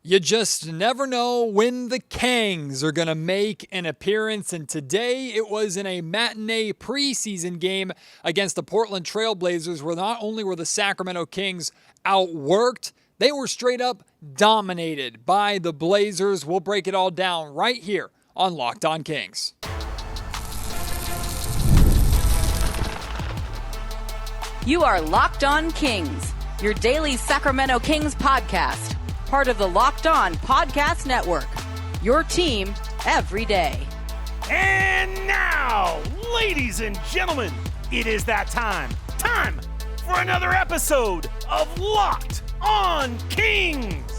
You just never know when the Kangs are going to make an appearance, and today it was in a matinee preseason game against the Portland Trail Blazers where not only were the Sacramento Kings outworked, they were straight up dominated by the Blazers. We'll break it all down right here on Locked On Kings. You are Locked On Kings, your daily Sacramento Kings podcast. Part of the Locked On Podcast Network, your team every day. And now, ladies and gentlemen, it is that time for another episode of Locked On Kings.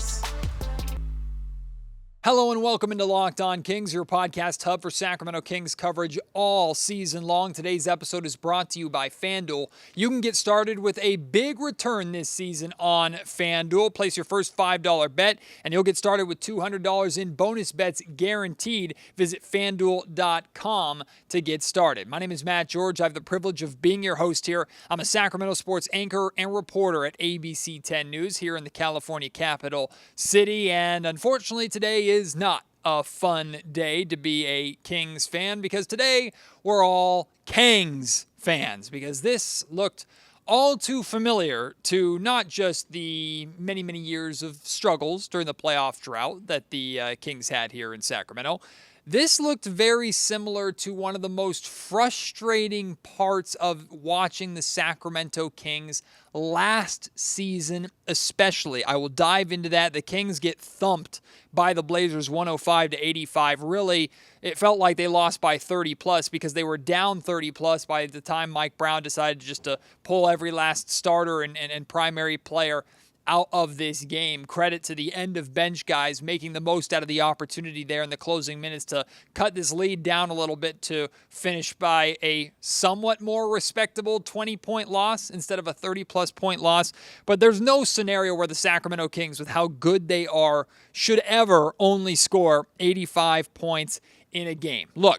Hello and welcome into Locked On Kings, your podcast hub for Sacramento Kings coverage all season long. Today's episode is brought to you by FanDuel. You can get started with a big return this season on FanDuel. Place your first $5 bet and you'll get started with $200 in bonus bets guaranteed. Visit FanDuel.com to get started. My name is Matt George. I have the privilege of being your host here. I'm a Sacramento sports anchor and reporter at ABC 10 News here in the California capital city. And unfortunately, today is not a fun day to be a Kings fan because today we're all KANGZ fans because this looked all too familiar to not just the many, many years of struggles during the playoff drought that the Kings had here in Sacramento. This looked very similar to one of the most frustrating parts of watching the Sacramento Kings last season, especially. I will dive into that. The Kings get thumped by the Blazers 105-85. Really, it felt like they lost by 30 plus because they were down 30 plus by the time Mike Brown decided just to pull every last starter and primary player out of this game. Credit to the end of bench guys making the most out of the opportunity there in the closing minutes to cut this lead down a little bit to finish by a somewhat more respectable 20-point loss instead of a 30-plus point loss. But there's no scenario where the Sacramento Kings, with how good they are, should ever only score 85 points in a game. Look,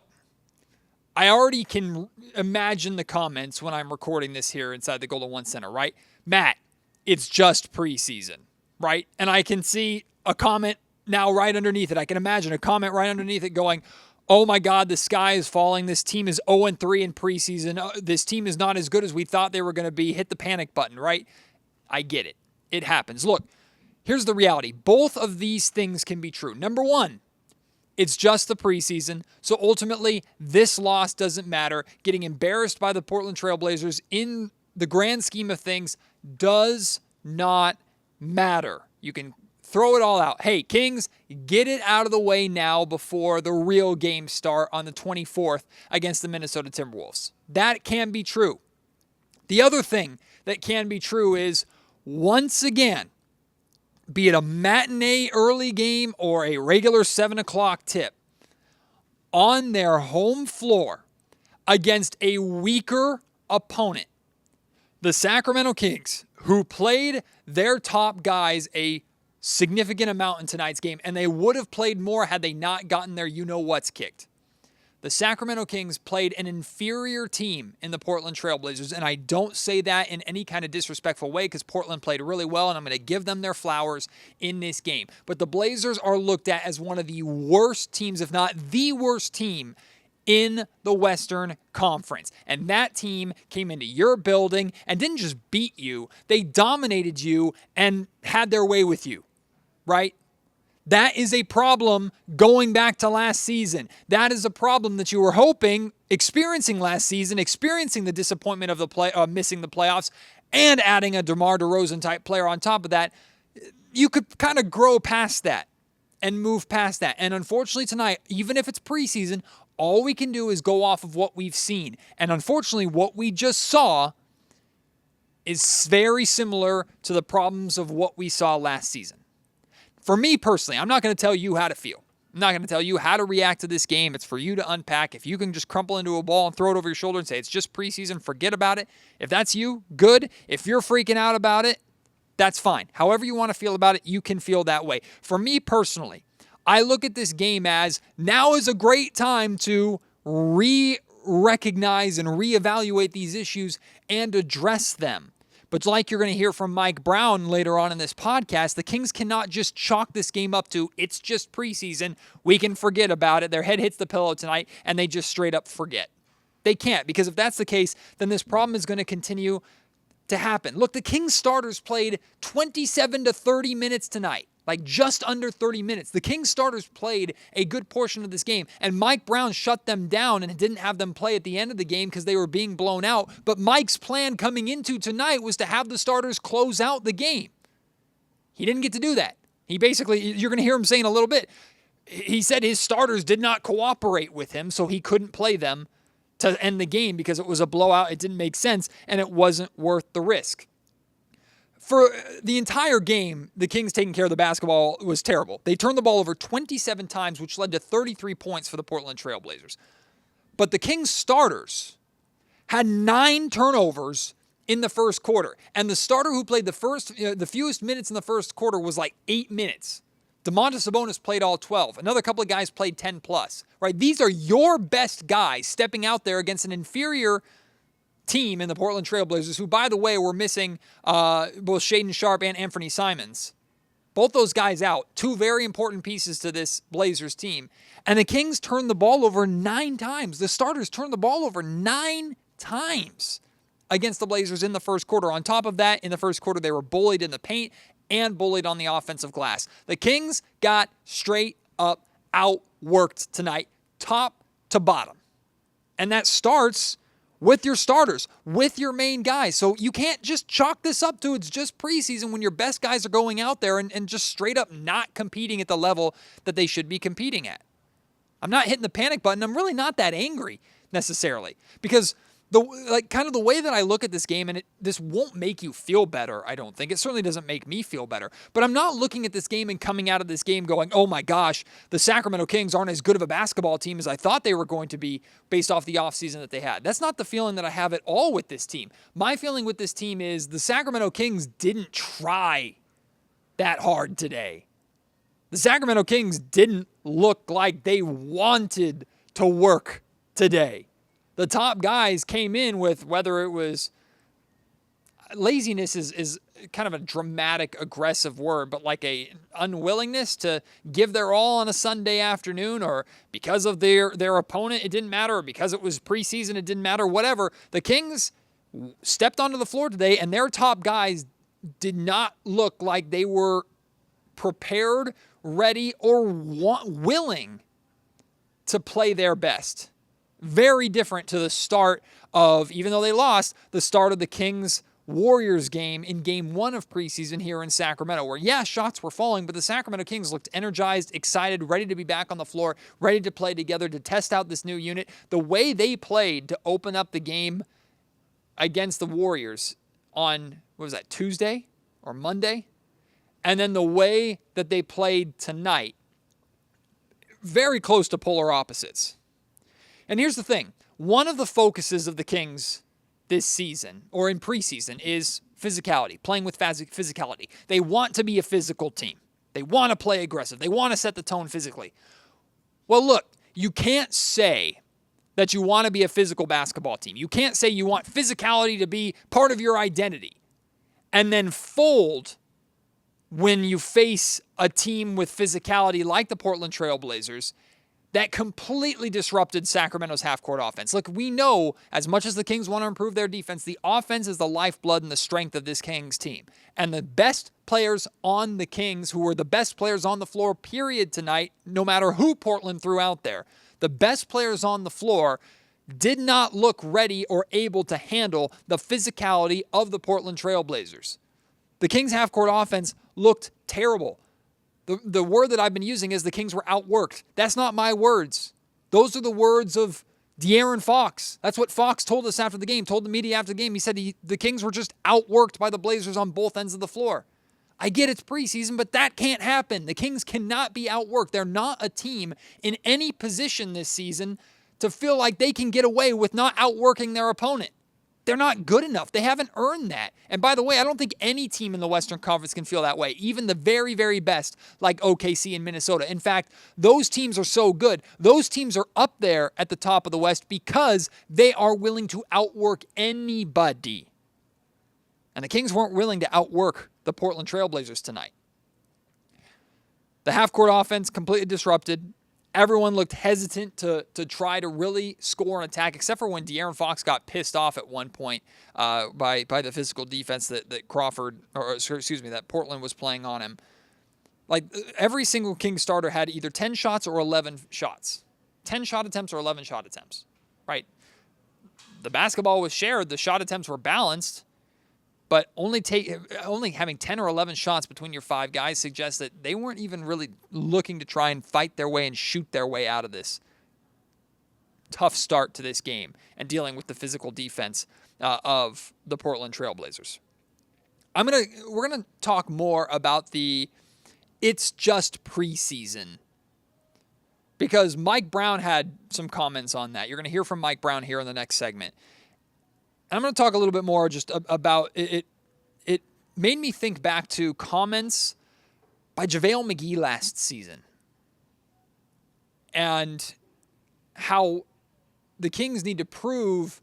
I already can imagine the comments when I'm recording this here inside the Golden One Center, right? Matt, it's just preseason, right? And I can see a comment now right underneath it. I can imagine a comment right underneath it going, oh my God, the sky is falling. This team is 0-3 in preseason. This team is not as good as we thought they were going to be. Hit the panic button, right? I get it. It happens. Look, here's the reality. Both of these things can be true. Number one, it's just the preseason, so ultimately this loss doesn't matter. Getting embarrassed by the Portland Trail Blazers in the grand scheme of things does not matter. You can throw it all out. Hey, Kings, get it out of the way now before the real games start on the 24th against the Minnesota Timberwolves. That can be true. The other thing that can be true is, once again, be it a matinee early game or a regular 7 o'clock tip, on their home floor against a weaker opponent, the Sacramento Kings, who played their top guys a significant amount in tonight's game, and they would have played more had they not gotten their you-know-what's kicked. The Sacramento Kings played an inferior team in the Portland Trail Blazers, and I don't say that in any kind of disrespectful way because Portland played really well, and I'm going to give them their flowers in this game. But the Blazers are looked at as one of the worst teams, if not the worst team, in the Western Conference. And that team came into your building and didn't just beat you, they dominated you and had their way with you, right? That is a problem going back to last season. That is a problem that you were experiencing last season, experiencing the disappointment of missing the playoffs and adding a DeMar DeRozan type player on top of that. You could kind of grow past that and move past that. And unfortunately tonight, even if it's preseason, all we can do is go off of what we've seen. And unfortunately, what we just saw is very similar to the problems of what we saw last season. For me personally, I'm not going to tell you how to feel. I'm not going to tell you how to react to this game. It's for you to unpack. If you can just crumple into a ball and throw it over your shoulder and say, it's just preseason, forget about it. If that's you, good. If you're freaking out about it, that's fine. However you want to feel about it, you can feel that way. For me personally, I look at this game as now is a great time to recognize and reevaluate these issues and address them. But like you're going to hear from Mike Brown later on in this podcast, the Kings cannot just chalk this game up to, it's just preseason, we can forget about it, their head hits the pillow tonight, and they just straight up forget. They can't, because if that's the case, then this problem is going to continue to happen. Look, the Kings starters played 27 to 30 minutes tonight. Like just under 30 minutes. The Kings starters played a good portion of this game, and Mike Brown shut them down and didn't have them play at the end of the game because they were being blown out. But Mike's plan coming into tonight was to have the starters close out the game. He didn't get to do that. He basically, you're going to hear him saying a little bit, he said his starters did not cooperate with him, so he couldn't play them to end the game because it was a blowout. It didn't make sense, and it wasn't worth the risk. For the entire game, the Kings taking care of the basketball was terrible. They turned the ball over 27 times, which led to 33 points for the Portland Trail Blazers. But the Kings starters had 9 turnovers in the first quarter. And the starter who played the fewest minutes in the first quarter was like 8 minutes. Domantas Sabonis played all 12. Another couple of guys played 10 plus. Right? These are your best guys stepping out there against an inferior team in the Portland Trail Blazers, who, by the way, were missing both Shaedon Sharpe and Anthony Simons. Both those guys out. 2 very important pieces to this Blazers team. And the Kings turned the ball over 9 times. The starters turned the ball over 9 times against the Blazers in the first quarter. On top of that, in the first quarter, they were bullied in the paint and bullied on the offensive glass. The Kings got straight up outworked tonight, top to bottom. And that starts with your starters, with your main guys. So you can't just chalk this up to it's just preseason when your best guys are going out there and just straight up not competing at the level that they should be competing at. I'm not hitting the panic button. I'm really not that angry necessarily, because the way that I look at this game, and this won't make you feel better, I don't think. It certainly doesn't make me feel better. But I'm not looking at this game and coming out of this game going, oh my gosh, the Sacramento Kings aren't as good of a basketball team as I thought they were going to be based off the offseason that they had. That's not the feeling that I have at all with this team. My feeling with this team is the Sacramento Kings didn't try that hard today. The Sacramento Kings didn't look like they wanted to work today. The top guys came in with, whether it was laziness is kind of a dramatic, aggressive word, but like a unwillingness to give their all on a Sunday afternoon, or because of their opponent, it didn't matter, or because it was preseason, it didn't matter, whatever. The Kings stepped onto the floor today, and their top guys did not look like they were prepared, ready, or willing to play their best. Very different to the start of, even though they lost, the start of the Kings-Warriors game in Game 1 of preseason here in Sacramento, where, yeah, shots were falling, but the Sacramento Kings looked energized, excited, ready to be back on the floor, ready to play together, to test out this new unit. The way they played to open up the game against the Warriors on, what was that, Tuesday or Monday? And then the way that they played tonight, very close to polar opposites. And here's the thing. One of the focuses of the Kings this season, or in preseason, is physicality, playing with physicality. They want to be a physical team. They want to play aggressive. They want to set the tone physically. Well, look, you can't say that you want to be a physical basketball team. You can't say you want physicality to be part of your identity and then fold when you face a team with physicality like the Portland Trail Blazers that completely disrupted Sacramento's half-court offense. Look, we know, as much as the Kings want to improve their defense, the offense is the lifeblood and the strength of this Kings team. And the best players on the Kings, who were the best players on the floor, period, tonight, no matter who Portland threw out there, the best players on the floor did not look ready or able to handle the physicality of the Portland Trail Blazers. The Kings' half-court offense looked terrible. The word that I've been using is the Kings were outworked. That's not my words. Those are the words of De'Aaron Fox. That's what Fox told us after the game, told the media after the game. He said the Kings were just outworked by the Blazers on both ends of the floor. I get it's preseason, but that can't happen. The Kings cannot be outworked. They're not a team in any position this season to feel like they can get away with not outworking their opponent. They're not good enough. They haven't earned that. And by the way, I don't think any team in the Western Conference can feel that way, even the very, very best, like OKC and Minnesota. In fact, those teams are so good. Those teams are up there at the top of the West because they are willing to outwork anybody. And the Kings weren't willing to outwork the Portland Trailblazers tonight. The half-court offense completely disrupted. Everyone looked hesitant to try to really score an attack, except for when De'Aaron Fox got pissed off at one point by the physical defense that that Portland was playing on him. Like, every single Kings starter had either 10 shots or 11 shots. 10 shot attempts or 11 shot attempts, right? The basketball was shared. The shot attempts were balanced. But only having 10 or 11 shots between your five guys suggests that they weren't even really looking to try and fight their way and shoot their way out of this tough start to this game and dealing with the physical defense of the Portland Trailblazers. We're gonna talk more about it's just preseason, because Mike Brown had some comments on that. You're going to hear from Mike Brown here in the next segment. I'm going to talk a little bit more just about it. It made me think back to comments by JaVale McGee last season and how the Kings need to prove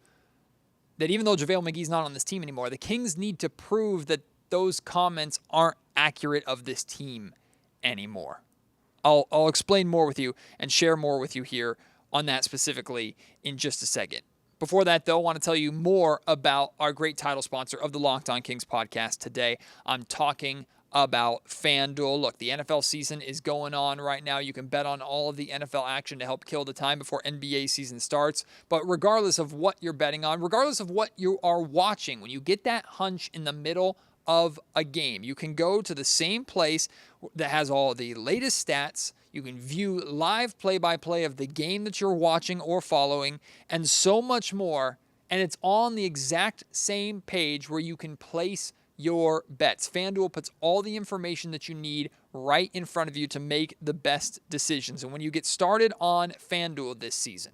that even though JaVale McGee's not on this team anymore, the Kings need to prove that those comments aren't accurate of this team anymore. I'll explain more with you and share more with you here on that specifically in just a second. Before that, though, I want to tell you more about our great title sponsor of the Locked On Kings podcast today. I'm talking about FanDuel. Look, the NFL season is going on right now. You can bet on all of the NFL action to help kill the time before NBA season starts. But regardless of what you're betting on, regardless of what you are watching, when you get that hunch in the middle of a game, you can go to the same place that has all the latest stats. You can view live play-by-play of the game that you're watching or following, and so much more. And it's on the exact same page where you can place your bets. FanDuel puts all the information that you need right in front of you to make the best decisions. And when you get started on FanDuel this season,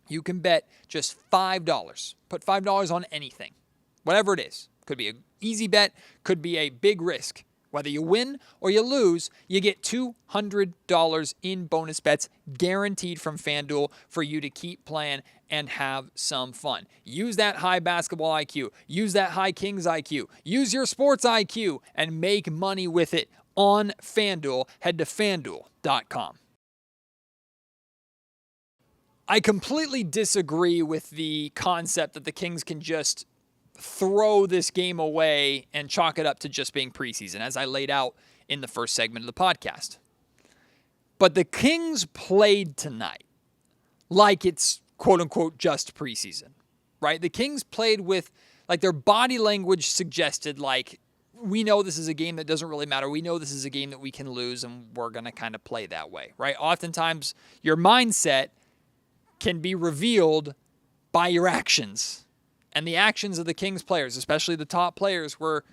you can bet just $5. Put $5 on anything, whatever it is. Could be an easy bet, could be a big risk. Whether you win or you lose, you get $200 in bonus bets guaranteed from FanDuel for you to keep playing and have some fun. Use that high basketball IQ. Use that high Kings IQ. Use your sports IQ and make money with it on FanDuel. Head to FanDuel.com. I completely disagree with the concept that the Kings can just throw this game away and chalk it up to just being preseason, as I laid out in the first segment of the podcast. But the Kings played tonight like it's quote-unquote just preseason, right? The Kings played with, like, their body language suggested, like, we know this is a game that doesn't really matter. We know this is a game that we can lose, and we're going to kind of play that way, right? Oftentimes, your mindset can be revealed by your actions. And the actions of the Kings players, especially the top players, were,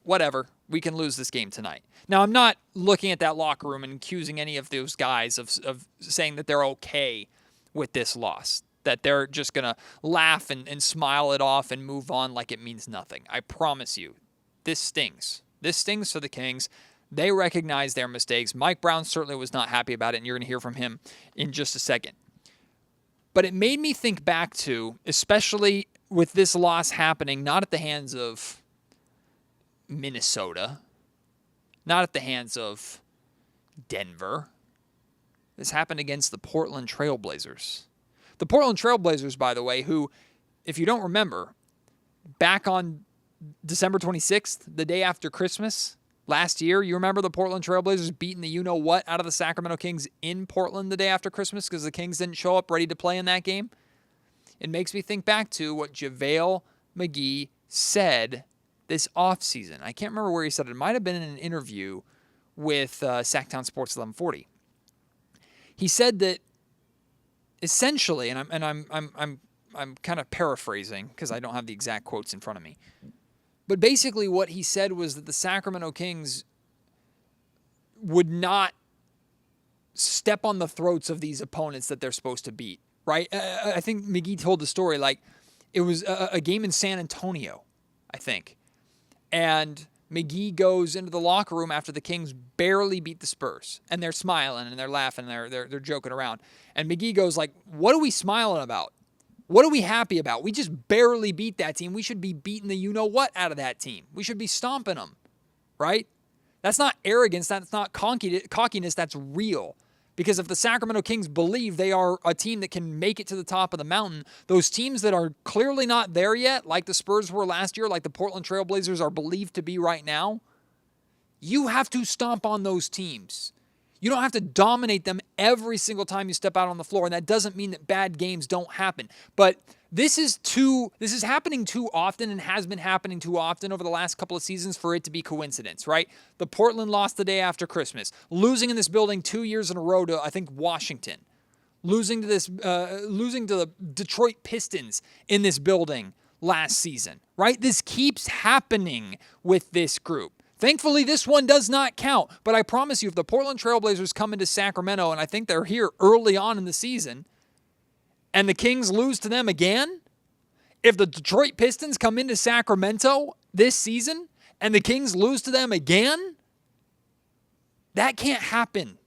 whatever, we can lose this game tonight. Now, I'm not looking at that locker room and accusing any of those guys of saying that they're okay with this loss, that they're just going to laugh and smile it off and move on like it means nothing. I promise you, this stings. This stings for the Kings. They recognize their mistakes. Mike Brown certainly was not happy about it, and you're going to hear from him in just a second. But it made me think back to, especially with this loss happening not at the hands of Minnesota, not at the hands of Denver. This happened against the Portland Trailblazers. The Portland Trailblazers, by the way, who, if you don't remember, back on December 26th, the day after Christmas last year, you remember the Portland Trailblazers beating the you-know-what out of the Sacramento Kings in Portland the day after Christmas because the Kings didn't show up ready to play in that game? It makes me think back to what JaVale McGee said this offseason. I can't remember where he said it. It might have been in an interview with Sacktown Sports 1140. He said that essentially, and I'm kind of paraphrasing because I don't have the exact quotes in front of me, but basically what he said was that the Sacramento Kings would not step on the throats of these opponents that they're supposed to beat. Right? I think McGee told the story like it was a game in San Antonio, I think. And McGee goes into the locker room after the Kings barely beat the Spurs. And they're smiling and they're laughing and they're joking around. And McGee goes like, what are we smiling about? What are we happy about? We just barely beat that team. We should be beating the you-know-what out of that team. We should be stomping them, right? That's not arrogance. That's not cockiness. That's real. Because if the Sacramento Kings believe they are a team that can make it to the top of the mountain, those teams that are clearly not there yet, like the Spurs were last year, like the Portland Trail Blazers are believed to be right now, you have to stomp on those teams. You don't have to dominate them every single time you step out on the floor, and that doesn't mean that bad games don't happen. But this is happening too often and has been happening too often over the last couple of seasons for it to be coincidence, right? The Portland loss the day after Christmas, losing in this building 2 years in a row to, I think, Washington, losing to the Detroit Pistons in this building last season, right? This keeps happening with this group. Thankfully, this one does not count, but I promise you, if the Portland Trail Blazers come into Sacramento, and I think they're here early on in the season, and the Kings lose to them again, if the Detroit Pistons come into Sacramento this season, and the Kings lose to them again, that can't happen.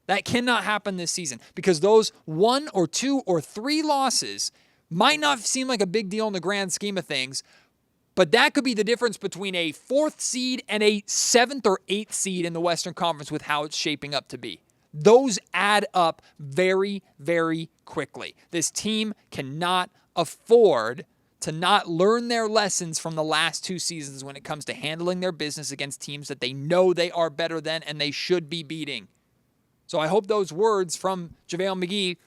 That cannot happen this season, because those 1 or 2 or 3 losses might not seem like a big deal in the grand scheme of things, but that could be the difference between a 4th seed and a 7th or 8th seed in the Western Conference with how it's shaping up to be. Those add up very, very quickly. This team cannot afford to not learn their lessons from the last 2 seasons when it comes to handling their business against teams that they know they are better than and they should be beating. So I hope those words from JaVale McGee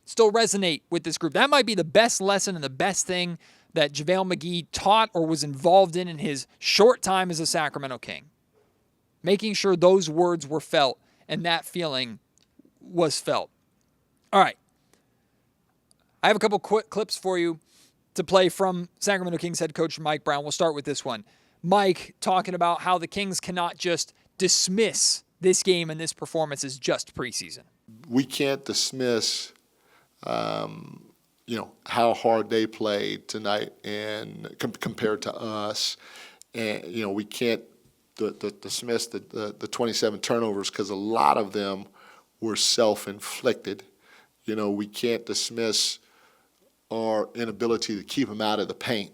still resonate with this group. That might be the best lesson and the best thing that JaVale McGee taught or was involved in his short time as a Sacramento King. Making sure those words were felt and that feeling was felt. All right. I have a couple quick clips for you to play from Sacramento Kings head coach Mike Brown. We'll start with this one. Mike talking about how the Kings cannot just dismiss this game and this performance as just preseason. We can't dismiss how hard they played tonight and compared to us. And, we can't dismiss the 27 turnovers because a lot of them were self-inflicted. We can't dismiss our inability to keep them out of the paint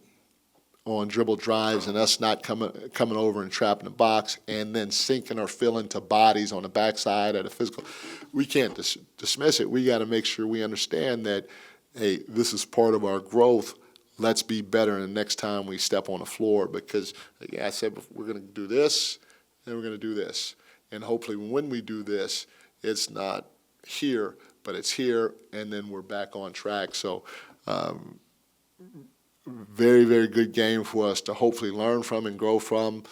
on dribble drives and us not coming over and trapping the box and then sinking or filling to bodies on the backside at a physical. We can't dismiss it. We got to make sure we understand that, hey, this is part of our growth. Let's be better the next time we step on the floor because, like I said, we're going to do this and we're going to do this. And hopefully when we do this, it's not here, but it's here, and then we're back on track. So very, very good game for us to hopefully learn from and grow from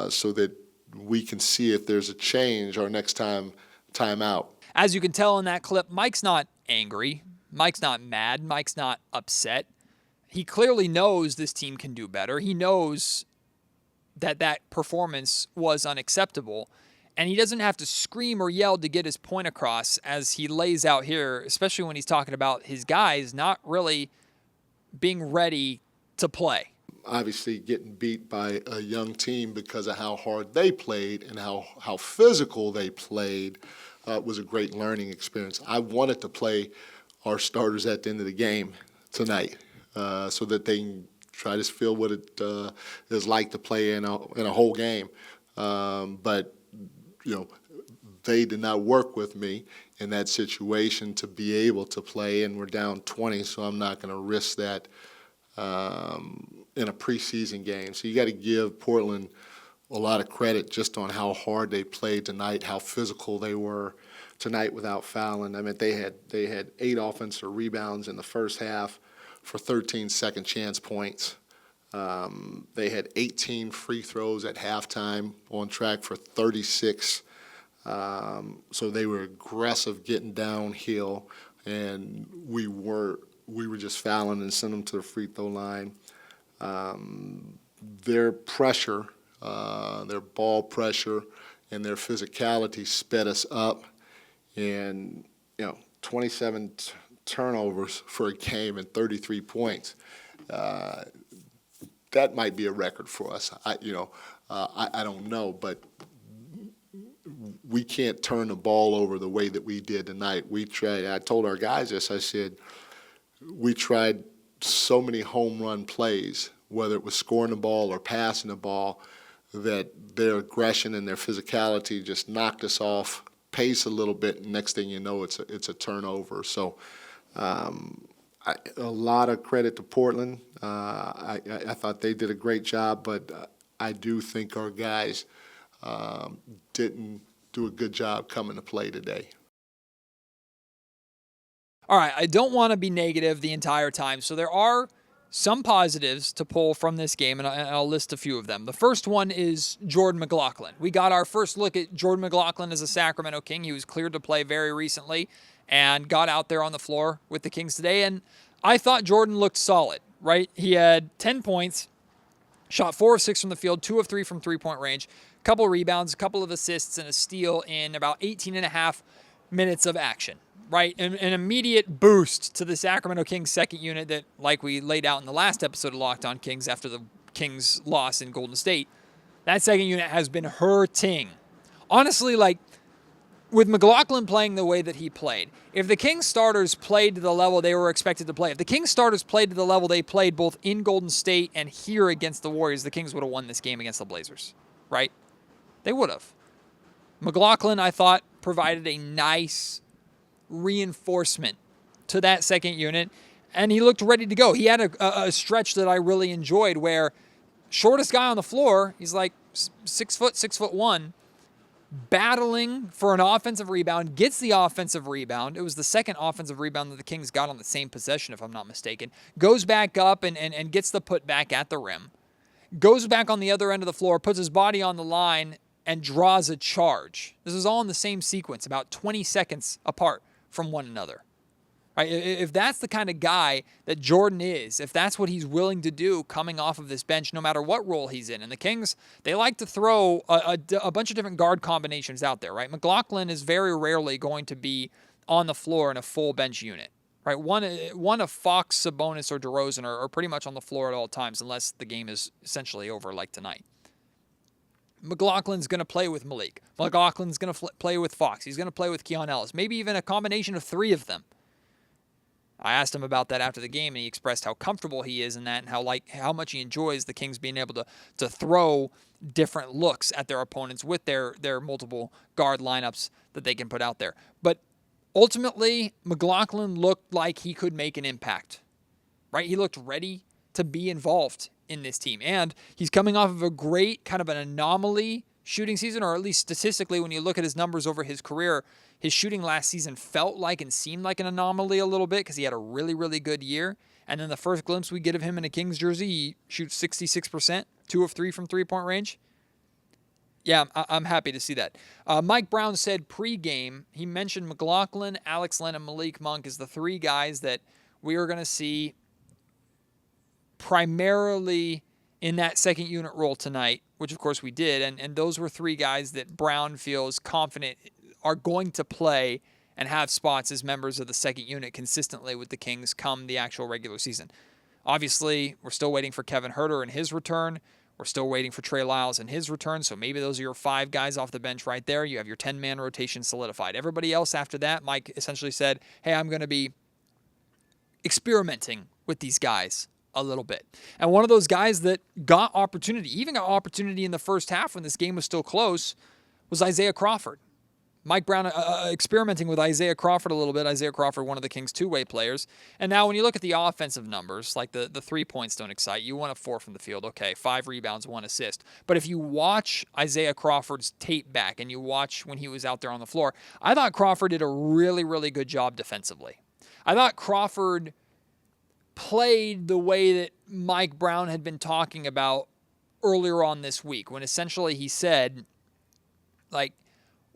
so that we can see if there's a change our next time out. As you can tell in that clip, Mike's not angry. Mike's not mad. Mike's not upset. He clearly knows this team can do better. He knows that performance was unacceptable. And he doesn't have to scream or yell to get his point across as he lays out here, especially when he's talking about his guys not really being ready to play. Obviously getting beat by a young team because of how hard they played and how physical they played was a great learning experience. I wanted to play our starters at the end of the game tonight so that they can try to feel what it is like to play in a whole game. But they did not work with me in that situation to be able to play, and we're down 20, so I'm not going to risk that in a preseason game. So you got to give Portland a lot of credit just on how hard they played tonight, how physical they were tonight without fouling. I mean, they had 8 offensive rebounds in the first half for 13 second chance points. They had 18 free throws at halftime, on track for 36. So they were aggressive getting downhill, and we were just fouling and sending them to the free throw line. Their pressure, their ball pressure, and their physicality sped us up. And 27 turnovers for a game and 33 points. That might be a record for us. I don't know, but we can't turn the ball over the way that we did tonight. We tried. I told our guys this. I said we tried so many home run plays, whether it was scoring the ball or passing the ball, that their aggression and their physicality just knocked us off pace a little bit. And next thing you know, it's a turnover. So a lot of credit to Portland. I thought they did a great job, but I do think our guys didn't do a good job coming to play today. All right, I don't want to be negative the entire time, so there are some positives to pull from this game, and I'll list a few of them. The first one is Jordan McLaughlin. We got our first look at Jordan McLaughlin as a Sacramento King. He was cleared to play very recently and got out there on the floor with the Kings today, and I thought Jordan looked solid, right? He had 10 points, shot 4 of 6 from the field, 2 of 3 from three-point range, a couple rebounds, a couple of assists, and a steal in about 18 and a half minutes of action. Right, an immediate boost to the Sacramento Kings second unit that, like we laid out in the last episode of Locked On Kings after the Kings loss in Golden State, that second unit has been hurting. Honestly, like, with McLaughlin playing the way that he played, if the Kings starters played to the level they were expected to play, if the Kings starters played to the level they played both in Golden State and here against the Warriors, the Kings would have won this game against the Blazers, right? They would have. McLaughlin, I thought, provided a nice reinforcement to that second unit, and he looked ready to go. He had a stretch that I really enjoyed where shortest guy on the floor, he's like 6'1", battling for an offensive rebound, gets the offensive rebound. It was the second offensive rebound that the Kings got on the same possession, if I'm not mistaken. Goes back up and gets the putback at the rim. Goes back on the other end of the floor, puts his body on the line, and draws a charge. This is all in the same sequence, about 20 seconds apart from one another. Right? If that's the kind of guy that Jordan is, if that's what he's willing to do coming off of this bench, no matter what role he's in, and the Kings, they like to throw a bunch of different guard combinations out there, right? McLaughlin is very rarely going to be on the floor in a full bench unit, right? One of Fox, Sabonis, or DeRozan are pretty much on the floor at all times, unless the game is essentially over like tonight. McLaughlin's going to play with Malik. McLaughlin's going to play with Fox. He's going to play with Keon Ellis. Maybe even a combination of 3 of them. I asked him about that after the game, and he expressed how comfortable he is in that and how much he enjoys the Kings being able to throw different looks at their opponents with their multiple guard lineups that they can put out there. But ultimately, McLaughlin looked like he could make an impact. Right? He looked ready to be involved in this team. And he's coming off of a great kind of an anomaly shooting season, or at least statistically, when you look at his numbers over his career, his shooting last season felt like and seemed like an anomaly a little bit because he had a really, really good year. And then the first glimpse we get of him in a Kings jersey, he shoots 66%, 2 of 3 from three-point range. Yeah, I'm happy to see that. Mike Brown said pregame, he mentioned McLaughlin, Alex Len, and Malik Monk as the 3 guys that we are going to see primarily in that second unit role tonight, which of course we did, and those were 3 guys that Brown feels confident are going to play and have spots as members of the second unit consistently with the Kings come the actual regular season. Obviously, we're still waiting for Kevin Huerter and his return. We're still waiting for Trey Lyles and his return, so maybe those are your 5 guys off the bench right there. You have your 10-man rotation solidified. Everybody else after that, Mike essentially said, hey, I'm going to be experimenting with these guys a little bit. And one of those guys that got opportunity, even got opportunity in the first half when this game was still close, was Isaiah Crawford. Mike Brown experimenting with Isaiah Crawford a little bit. Isaiah Crawford, one of the Kings' two-way players. And now when you look at the offensive numbers, like the 3 points don't excite you. 1 of 4 from the field. Okay, 5 rebounds, 1 assist. But if you watch Isaiah Crawford's tape back and you watch when he was out there on the floor, I thought Crawford did a really, really good job defensively. I thought Crawford played the way that Mike Brown had been talking about earlier on this week, when essentially he said, like,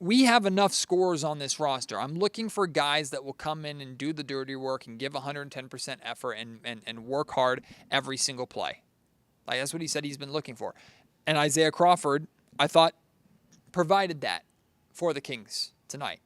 we have enough scorers on this roster. I'm looking for guys that will come in and do the dirty work and give 110% effort and work hard every single play. Like, that's what he said he's been looking for. And Isaiah Crawford, I thought, provided that for the Kings tonight.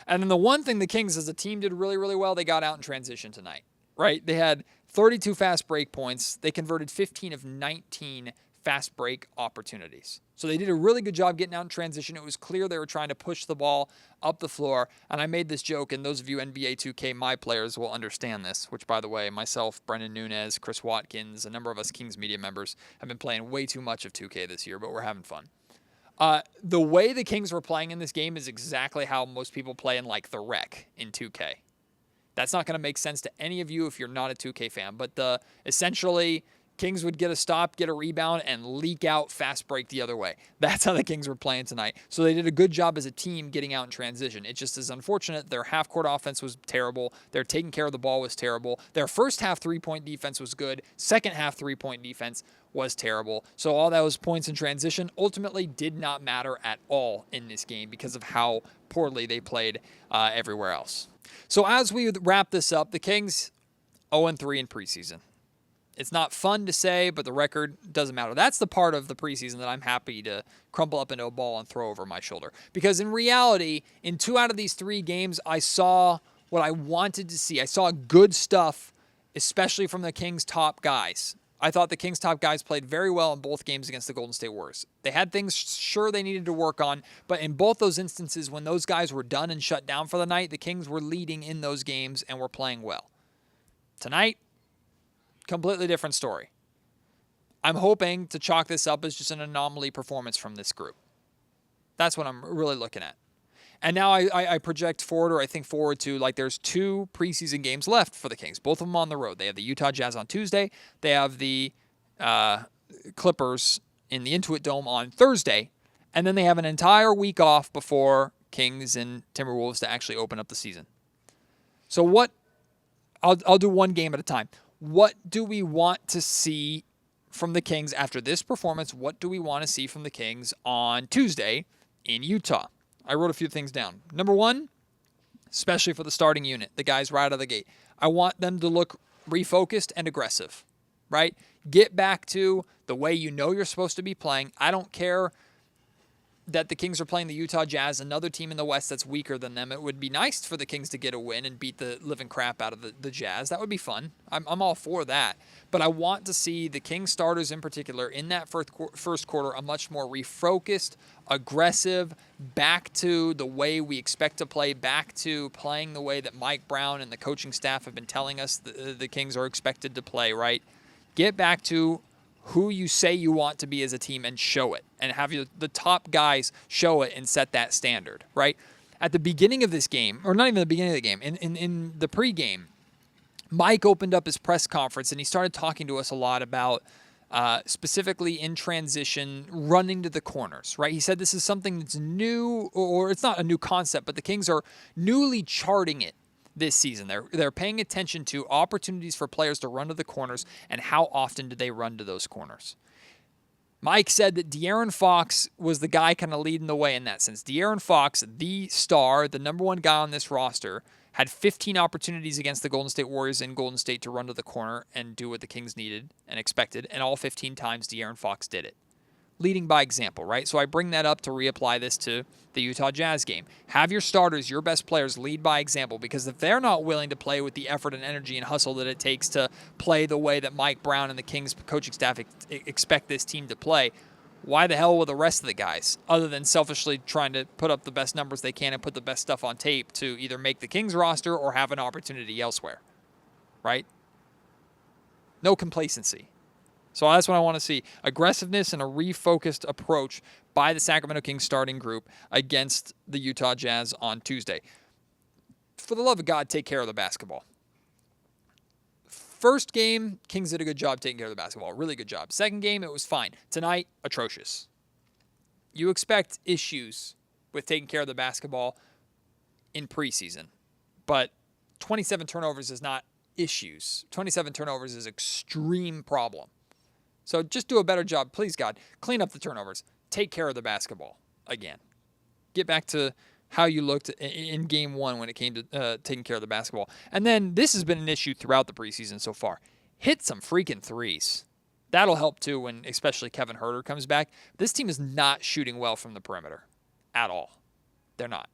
And then the one thing the Kings as a team did really, really well, they got out in transition tonight, right? They had 32 fast break points. They converted 15 of 19 fast break opportunities. So they did a really good job getting out in transition. It was clear they were trying to push the ball up the floor. And I made this joke, and those of you NBA 2K My players will understand this, which, by the way, myself, Brendan Nunez, Chris Watkins, a number of us Kings media members have been playing way too much of 2K this year, but we're having fun. The way the Kings were playing in this game is exactly how most people play in like the rec in 2K. That's not going to make sense to any of you if you're not a 2K fan, but essentially Kings would get a stop, get a rebound, and leak out fast break the other way. That's how the Kings were playing tonight. So they did a good job as a team getting out in transition. It just is unfortunate. Their half-court offense was terrible. Their taking care of the ball was terrible. Their first half three-point defense was good. Second half three-point defense was terrible. So all those points in transition ultimately did not matter at all in this game because of how poorly they played everywhere else. So as we wrap this up, the Kings 0-3 in preseason. It's not fun to say, but the record doesn't matter. That's the part of the preseason that I'm happy to crumple up into a ball and throw over my shoulder. Because in reality, in 2 out of these 3 games, I saw what I wanted to see. I saw good stuff, especially from the Kings' top guys. I thought the Kings' top guys played very well in both games against the Golden State Warriors. They had things sure they needed to work on, but in both those instances, when those guys were done and shut down for the night, the Kings were leading in those games and were playing well. Tonight, completely different story. I'm hoping to chalk this up as just an anomaly performance from this group. That's what I'm really looking at. And now I project forward, or I think forward to, like, there's 2 preseason games left for the Kings, both of them on the road. They have the Utah Jazz on Tuesday. They have the Clippers in the Intuit Dome on Thursday. And then they have an entire week off before Kings and Timberwolves to actually open up the season. So I'll do one game at a time. What do we want to see from the Kings after this performance? What do we want to see from the Kings on Tuesday in Utah? I wrote a few things down. Number 1, especially for the starting unit, the guys right out of the gate, I want them to look refocused and aggressive, right? Get back to the way you know you're supposed to be playing. I don't care that the Kings are playing the Utah Jazz, another team in the West that's weaker than them. It would be nice for the Kings to get a win and beat the living crap out of the Jazz. That would be fun. I'm all for that. But I want to see the Kings starters in particular in that first quarter a much more refocused, aggressive, back to the way we expect to play, back to playing the way that Mike Brown and the coaching staff have been telling us the Kings are expected to play, right? Get back to who you say you want to be as a team and show it, and have the top guys show it and set that standard, right? At the beginning of this game, or not even the beginning of the game, in the pregame, Mike opened up his press conference and he started talking to us a lot about specifically in transition, running to the corners, right? He said this is something that's new, or it's not a new concept, but the Kings are newly charting it this season. They're paying attention to opportunities for players to run to the corners and how often do they run to those corners. Mike said that De'Aaron Fox was the guy kind of leading the way in that sense. De'Aaron Fox, the star, the number 1 guy on this roster, had 15 opportunities against the Golden State Warriors in Golden State to run to the corner and do what the Kings needed and expected, and all 15 times De'Aaron Fox did it. Leading by example, right? So I bring that up to reapply this to the Utah Jazz game. Have your starters, your best players, lead by example, because if they're not willing to play with the effort and energy and hustle that it takes to play the way that Mike Brown and the Kings coaching staff expect this team to play, why the hell will the rest of the guys, other than selfishly trying to put up the best numbers they can and put the best stuff on tape to either make the Kings roster or have an opportunity elsewhere, right? No complacency. So that's what I want to see. Aggressiveness and a refocused approach by the Sacramento Kings starting group against the Utah Jazz on Tuesday. For the love of God, take care of the basketball. First game, Kings did a good job taking care of the basketball. Really good job. Second game, it was fine. Tonight, atrocious. You expect issues with taking care of the basketball in preseason, but 27 turnovers is not issues. 27 turnovers is extreme problem. So just do a better job. Please, God, clean up the turnovers. Take care of the basketball again. Get back to how you looked in game 1 when it came to taking care of the basketball. And then this has been an issue throughout the preseason so far. Hit some freaking threes. That'll help too when especially Kevin Huerter comes back. This team is not shooting well from the perimeter at all. They're not.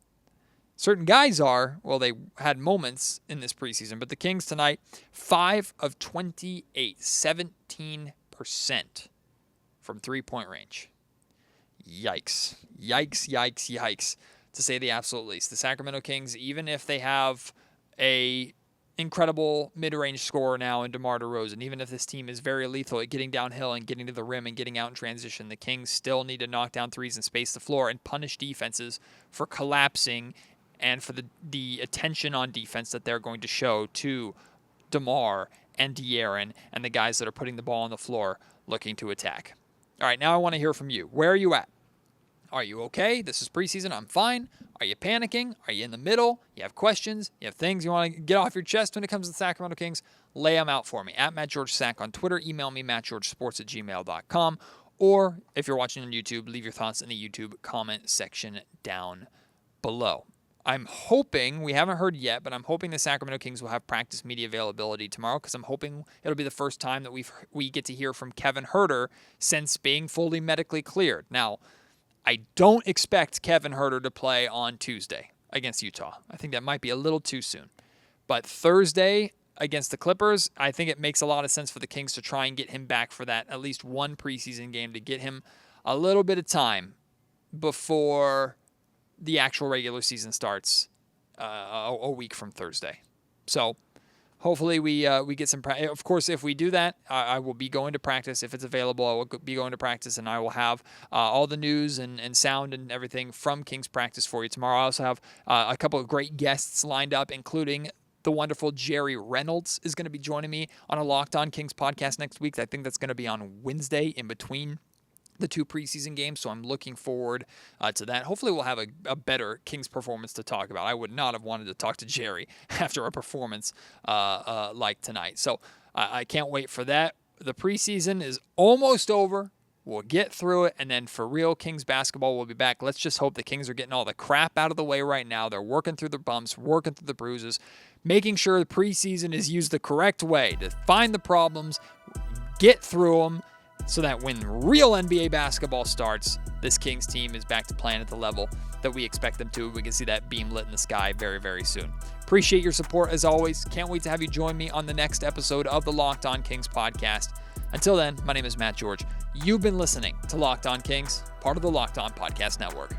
Certain guys are. Well, they had moments in this preseason, but the Kings tonight, 5 of 28, 17%. from three-point range. Yikes. Yikes, yikes, yikes, to say the absolute least. The Sacramento Kings, even if they have a incredible mid-range scorer now in DeMar DeRozan, even if this team is very lethal at getting downhill and getting to the rim and getting out in transition, the Kings still need to knock down threes and space the floor and punish defenses for collapsing and for the attention on defense that they're going to show to DeMar and De'Aaron and the guys that are putting the ball on the floor looking to attack. All right, now I want to hear from you. Where are you at? Are you okay? This is preseason. I'm fine. Are you panicking? Are you in the middle? You have questions? You have things you want to get off your chest when it comes to the Sacramento Kings? Lay them out for me. At MattGeorgeSac on Twitter. Email me, mattgeorgesports@gmail.com. Or if you're watching on YouTube, leave your thoughts in the YouTube comment section down below. I'm hoping, we haven't heard yet, but I'm hoping the Sacramento Kings will have practice media availability tomorrow because I'm hoping it'll be the first time that we get to hear from Kevin Huerter since being fully medically cleared. Now, I don't expect Kevin Huerter to play on Tuesday against Utah. I think that might be a little too soon. But Thursday against the Clippers, I think it makes a lot of sense for the Kings to try and get him back for that at least one preseason game to get him a little bit of time before the actual regular season starts a week from Thursday. So hopefully we get some practice. Of course, if we do that, I will be going to practice. If it's available, I will be going to practice, and I will have all the news and sound and everything from Kings practice for you tomorrow. I also have a couple of great guests lined up, including the wonderful Jerry Reynolds is going to be joining me on a Locked On Kings podcast next week. I think that's going to be on Wednesday in between the two preseason games, so I'm looking forward to that. Hopefully we'll have a better Kings performance to talk about. I would not have wanted to talk to Jerry after a performance like tonight. So I can't wait for that. The preseason is almost over. We'll get through it, and then for real, Kings basketball will be back. Let's just hope the Kings are getting all the crap out of the way right now. They're working through the bumps, working through the bruises, making sure the preseason is used the correct way to find the problems, get through them, so that when real NBA basketball starts, this Kings team is back to playing at the level that we expect them to. We can see that beam lit in the sky very, very soon. Appreciate your support as always. Can't wait to have you join me on the next episode of the Locked On Kings podcast. Until then, my name is Matt George. You've been listening to Locked On Kings, part of the Locked On Podcast Network.